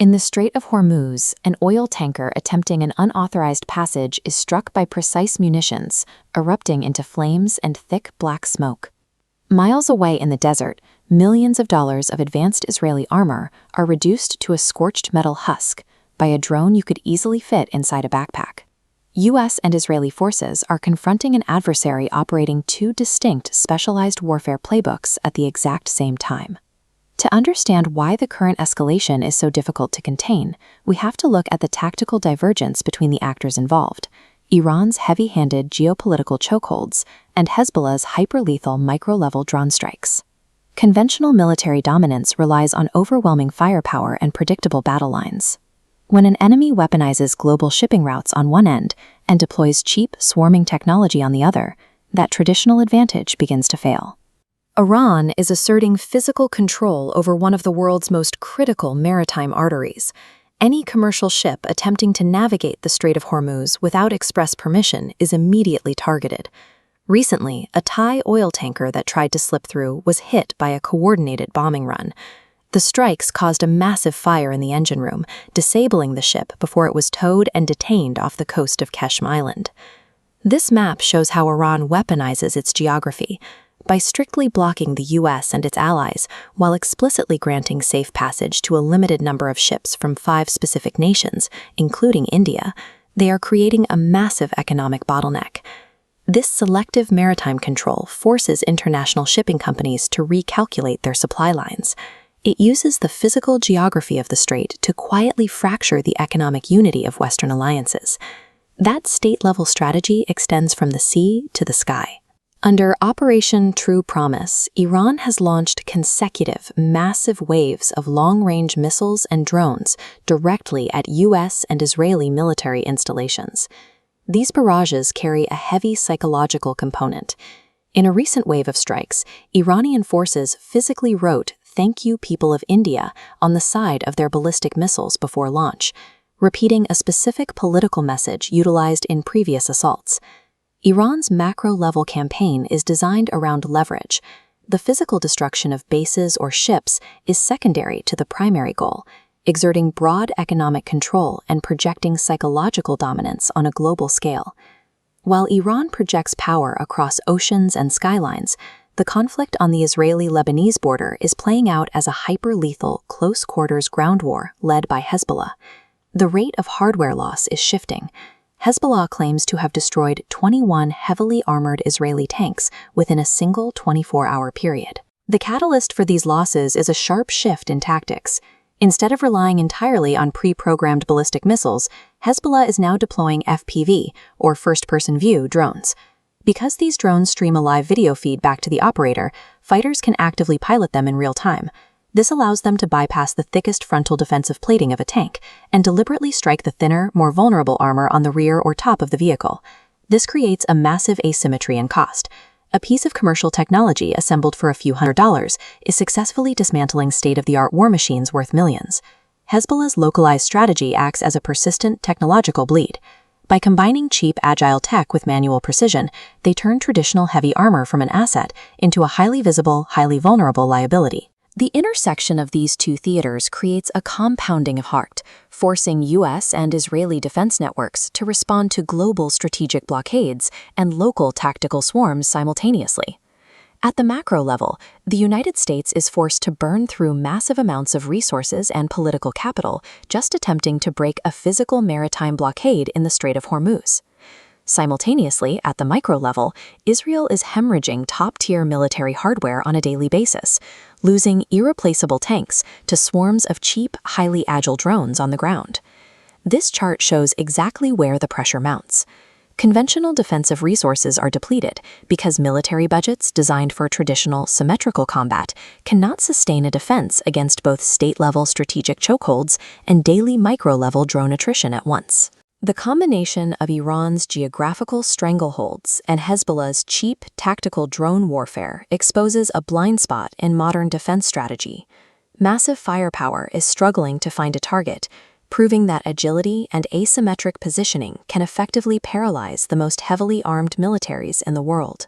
In the Strait of Hormuz, an oil tanker attempting an unauthorized passage is struck by precise munitions, erupting into flames and thick black smoke. Miles away in the desert, millions of dollars of advanced Israeli armor are reduced to a scorched metal husk by a drone you could easily fit inside a backpack. U.S. and Israeli forces are confronting an adversary operating two distinct specialized warfare playbooks at the exact same time. To understand why the current escalation is so difficult to contain, we have to look at the tactical divergence between the actors involved: Iran's heavy-handed geopolitical chokeholds and Hezbollah's hyper-lethal micro-level drone strikes. Conventional military dominance relies on overwhelming firepower and predictable battle lines. When an enemy weaponizes global shipping routes on one end and deploys cheap, swarming technology on the other, that traditional advantage begins to fail. Iran is asserting physical control over one of the world's most critical maritime arteries. Any commercial ship attempting to navigate the Strait of Hormuz without express permission is immediately targeted. Recently, a Thai oil tanker that tried to slip through was hit by a coordinated bombing run. The strikes caused a massive fire in the engine room, disabling the ship before it was towed and detained off the coast of Keshm Island. This map shows how Iran weaponizes its geography. By strictly blocking the U.S. and its allies, while explicitly granting safe passage to a limited number of ships from 5 specific nations, including India, they are creating a massive economic bottleneck. This selective maritime control forces international shipping companies to recalculate their supply lines. It uses the physical geography of the strait to quietly fracture the economic unity of Western alliances. That state-level strategy extends from the sea to the sky. Under Operation True Promise, Iran has launched consecutive, massive waves of long-range missiles and drones directly at U.S. and Israeli military installations. These barrages carry a heavy psychological component. In a recent wave of strikes, Iranian forces physically wrote "Thank you, people of India" on the side of their ballistic missiles before launch, repeating a specific political message utilized in previous assaults. Iran's macro-level campaign is designed around leverage. The physical destruction of bases or ships is secondary to the primary goal, exerting broad economic control and projecting psychological dominance on a global scale. While Iran projects power across oceans and skylines, the conflict on the Israeli-Lebanese border is playing out as a hyper-lethal, close-quarters ground war led by Hezbollah. The rate of hardware loss is shifting. Hezbollah claims to have destroyed 21 heavily armored Israeli tanks within a single 24-hour period. The catalyst for these losses is a sharp shift in tactics. Instead of relying entirely on pre-programmed ballistic missiles, Hezbollah is now deploying FPV, or first-person view, drones. Because these drones stream a live video feed back to the operator, fighters can actively pilot them in real time. This allows them to bypass the thickest frontal defensive plating of a tank and deliberately strike the thinner, more vulnerable armor on the rear or top of the vehicle. This creates a massive asymmetry in cost. A piece of commercial technology assembled for a few $100s is successfully dismantling state-of-the-art war machines worth millions. Hezbollah's localized strategy acts as a persistent technological bleed. By combining cheap, agile tech with manual precision, they turn traditional heavy armor from an asset into a highly visible, highly vulnerable liability. The intersection of these two theaters creates a compounding of heart, forcing U.S. and Israeli defense networks to respond to global strategic blockades and local tactical swarms simultaneously. At the macro level, the United States is forced to burn through massive amounts of resources and political capital just attempting to break a physical maritime blockade in the Strait of Hormuz. Simultaneously, at the micro level, Israel is hemorrhaging top-tier military hardware on a daily basis, losing irreplaceable tanks to swarms of cheap, highly agile drones on the ground. This chart shows exactly where the pressure mounts. Conventional defensive resources are depleted because military budgets designed for traditional symmetrical combat cannot sustain a defense against both state-level strategic chokeholds and daily micro-level drone attrition at once. The combination of Iran's geographical strangleholds and Hezbollah's cheap, tactical drone warfare exposes a blind spot in modern defense strategy. Massive firepower is struggling to find a target, proving that agility and asymmetric positioning can effectively paralyze the most heavily armed militaries in the world.